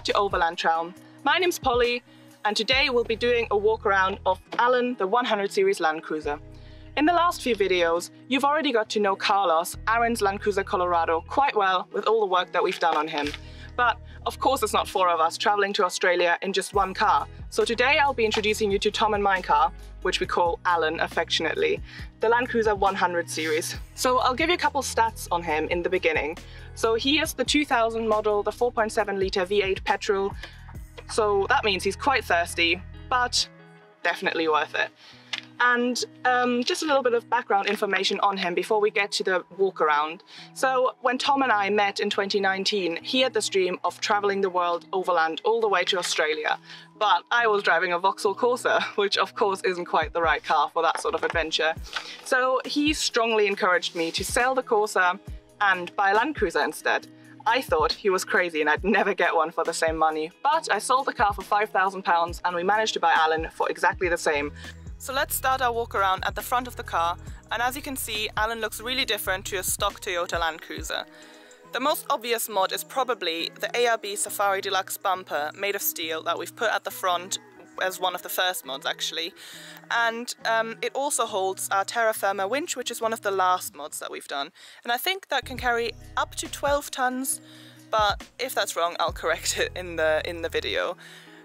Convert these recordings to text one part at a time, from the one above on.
back to Overland Town. My name's Polly, and today we'll be doing a walk around of Alan, the 100 series Land Cruiser. In the last few videos, you've already got to know Carlos, Aaron's Land Cruiser Colorado, quite well with all the work that we've done on him. But of course it's not four of us traveling to Australia in just one car. So today I'll be introducing you to Tom and my car, which we call Alan affectionately, the Land Cruiser 100 series. So I'll give you a couple stats on him in the beginning. So he is the 2000 model, the 4.7 litre V8 petrol. So that means he's quite thirsty, but definitely worth it. And just a little bit of background information on him before we get to the walk around. So when Tom and I met in 2019, he had this dream of traveling the world overland all the way to Australia. But I was driving a Vauxhall Corsa, which of course isn't quite the right car for that sort of adventure. So he strongly encouraged me to sell the Corsa and buy a Land Cruiser instead. I thought he was crazy and I'd never get one for the same money. But I sold the car for £5,000 and we managed to buy Alan for exactly the same. So let's start our walk around at the front of the car, and as you can see, Alan looks really different to a stock Toyota LandCruiser. The most obvious mod is probably the ARB Safari Deluxe bumper made of steel that we've put at the front as one of the first mods actually. And it also holds our Terra Firma winch, which is one of the last mods that we've done. And I think that can carry up to 12 tons, but if that's wrong, I'll correct it in the video.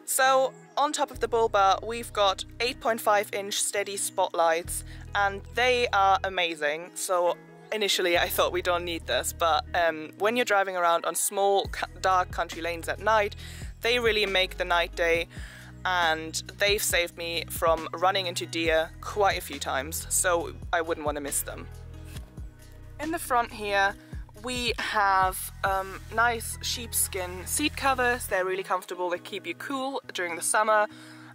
So on top of the bull bar, we've got 8.5-inch steady spotlights, and they are amazing. So initially I thought we don't need this, but when you're driving around on small dark country lanes at night, they really make the night day, and they've saved me from running into deer quite a few times, so I wouldn't want to miss them. In the front here we have nice sheepskin seat covers. They're really comfortable, they keep you cool during the summer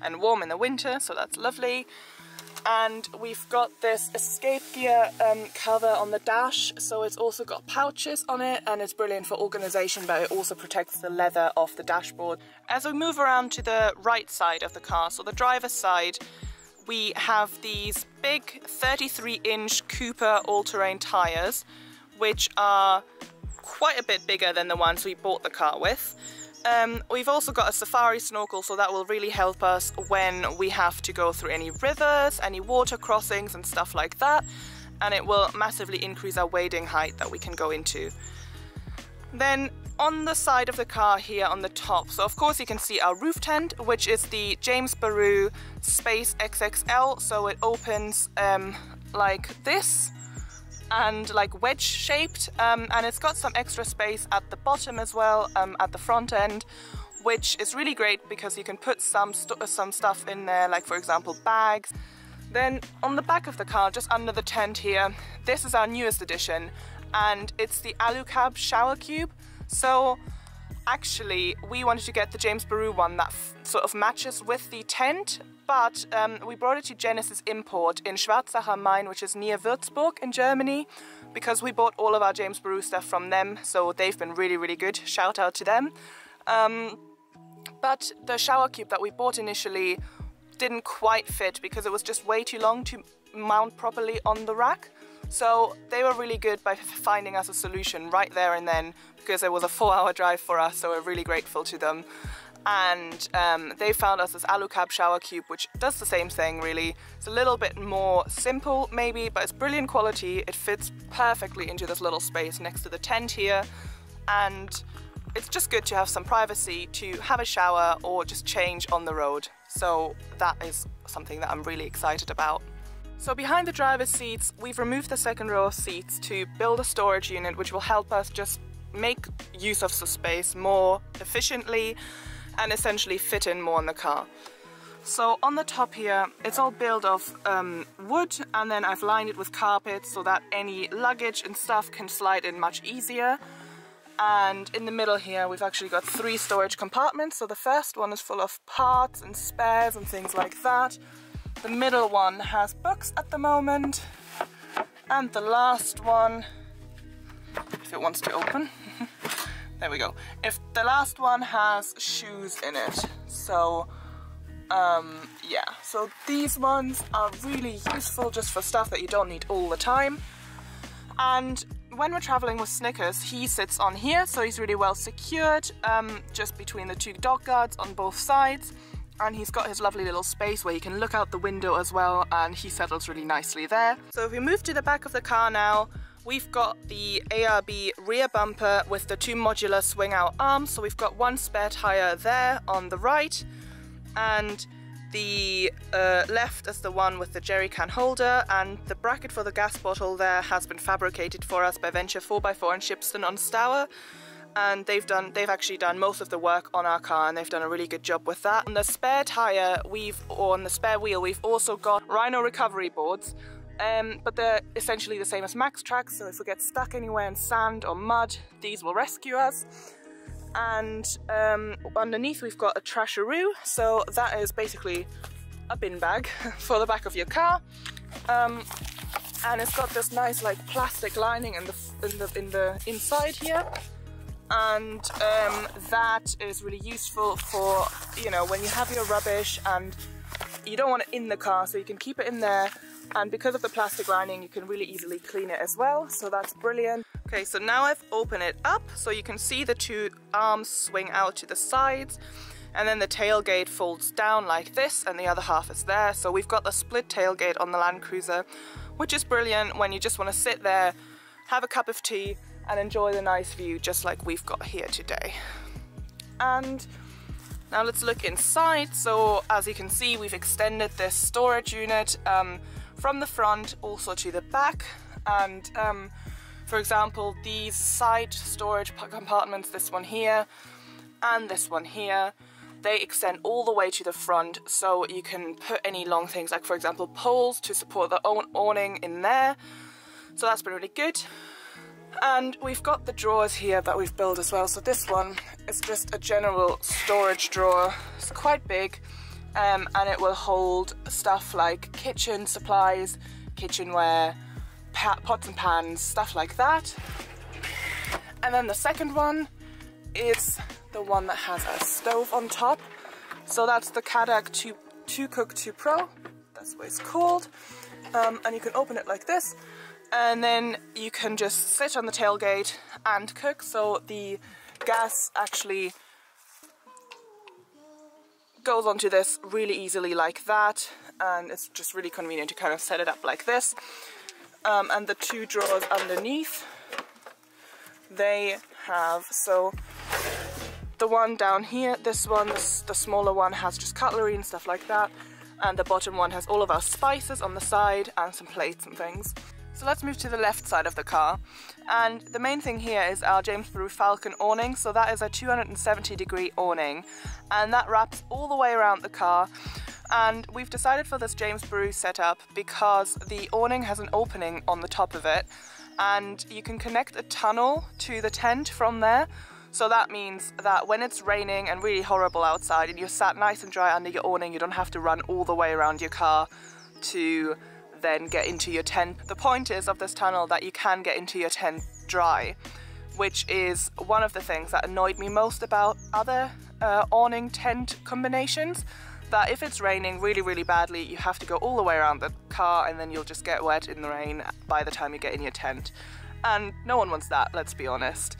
and warm in the winter, so that's lovely. And we've got this escape gear cover on the dash, so it's also got pouches on it, and it's brilliant for organisation, but it also protects the leather of the dashboard. As we move around to the right side of the car, so the driver's side, we have these big 33-inch Cooper all-terrain tyres, which are quite a bit bigger than the ones we bought the car with. We've also got a safari snorkel, so that will really help us when we have to go through any rivers, any water crossings and stuff like that, and it will massively increase our wading height that we can go into. Then on the side of the car here on the top, so of course you can see our roof tent, which is the James Baroud Space XXL, so it opens like this, and like wedge shaped, and it's got some extra space at the bottom as well, at the front end, which is really great because you can put some stuff in there, like for example bags. Then on the back of the car, just under the tent here, this is our newest addition, and it's the AluCab shower cube. So actually we wanted to get the James Baroud one that sort of matches with the tent, but we brought it to Genesis Import in Schwarzacher Main, which is near Würzburg in Germany, because we bought all of our James Baroud stuff from them, so they've been really, really good. Shout out to them. But the shower cube that we bought initially didn't quite fit because it was just way too long to mount properly on the rack. So they were really good by finding us a solution right there and then, because it was a 4-hour drive for us, so we're really grateful to them. And they found us this AluCab shower cube, which does the same thing really. It's a little bit more simple maybe, but it's brilliant quality. It fits perfectly into this little space next to the tent here, and it's just good to have some privacy to have a shower or just change on the road. So that is something that I'm really excited about. So behind the driver's seats, we've removed the second row of seats to build a storage unit, which will help us just make use of the space more efficiently and essentially fit in more in the car. So on the top here, it's all built of wood, and then I've lined it with carpet so that any luggage and stuff can slide in much easier. And in the middle here, we've actually got 3 storage compartments. So the first one is full of parts and spares and things like that. The middle one has books at the moment, and the last one, if it wants to open, there we go. If the last one has shoes in it. So yeah, so these ones are really useful just for stuff that you don't need all the time. And when we're traveling with Snickers, he sits on here, so he's really well secured, just between the two dog guards on both sides. And he's got his lovely little space where he can look out the window as well, and he settles really nicely there. So if we move to the back of the car now, we've got the ARB rear bumper with the two modular swing out arms. So we've got one spare tire there on the right, and the left is the one with the jerry can holder, and the bracket for the gas bottle there has been fabricated for us by Venture 4x4 in Shipston on Stour. And they've actually done most of the work on our car, and they've done a really good job with that. On the spare tire, on the spare wheel, we've also got Rhino recovery boards, but they're essentially the same as Max Trax, so if we get stuck anywhere in sand or mud, these will rescue us. And underneath we've got a trasheroo, so that is basically a bin bag for the back of your car. And it's got this nice like plastic lining in the inside here. And that is really useful for, you know, when you have your rubbish and you don't want it in the car, so you can keep it in there, and because of the plastic lining you can really easily clean it as well, so that's brilliant. Okay, so now I've opened it up so you can see the two arms swing out to the sides, and then the tailgate folds down like this and the other half is there. So we've got the split tailgate on the LandCruiser, which is brilliant when you just want to sit there, have a cup of tea and enjoy the nice view just like we've got here today. And now let's look inside. So as you can see, we've extended this storage unit from the front also to the back, and for example these side storage compartments, this one here and this one here, they extend all the way to the front, so you can put any long things like, for example, poles to support the awning in there, so that's been really good. And we've got the drawers here that we've built as well. So this one is just a general storage drawer. It's quite big, and it will hold stuff like kitchen supplies, kitchenware, pots and pans, stuff like that. And then the second one is the one that has a stove on top. So that's the Kadak 2 Cook 2 Pro, that's what it's called. And you can open it like this, and then you can just sit on the tailgate and cook. So the gas actually goes onto this really easily like that, and it's just really convenient to kind of set it up like this. And the two drawers underneath, they have, so the one down here, this one, the smaller one has just cutlery and stuff like that, and the bottom one has all of our spices on the side and some plates and things. So let's move to the left side of the car, and the main thing here is our James Baroud Falcon awning. So that is a 270-degree awning, and that wraps all the way around the car. And we've decided for this James Baroud setup because the awning has an opening on the top of it, and you can connect a tunnel to the tent from there. So that means that when it's raining and really horrible outside and you're sat nice and dry under your awning, you don't have to run all the way around your car to then get into your tent. The point is of this tunnel that you can get into your tent dry, which is one of the things that annoyed me most about other awning tent combinations, that if it's raining really, really badly, you have to go all the way around the car and then you'll just get wet in the rain by the time you get in your tent. And no one wants that, let's be honest.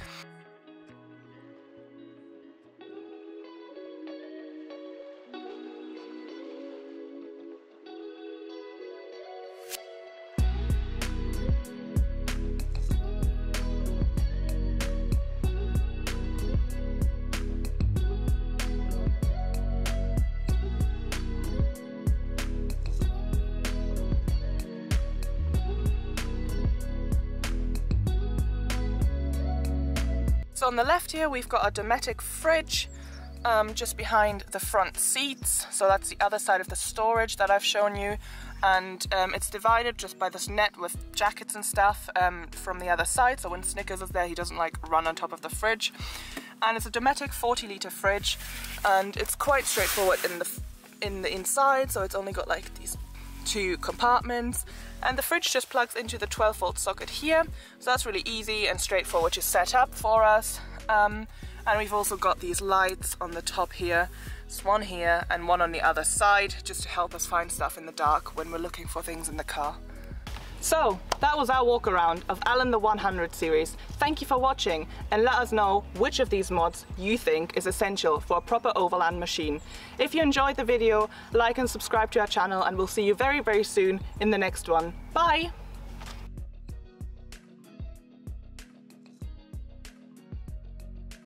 So on the left here we've got a Dometic fridge just behind the front seats, so that's the other side of the storage that I've shown you, and it's divided just by this net with jackets and stuff from the other side, so when Snickers is there he doesn't like run on top of the fridge. And it's a Dometic 40-litre fridge, and it's quite straightforward in the inside, so it's only got like these two compartments, and the fridge just plugs into the 12-volt socket here, so that's really easy and straightforward to set up for us. And we've also got these lights on the top here. There's one here and one on the other side, just to help us find stuff in the dark when we're looking for things in the car. So that was our walk around of Alan the 100 series. Thank you for watching, and let us know which of these mods you think is essential for a proper overland machine. If you enjoyed the video, like and subscribe to our channel, and we'll see you very, very soon in the next one. Bye!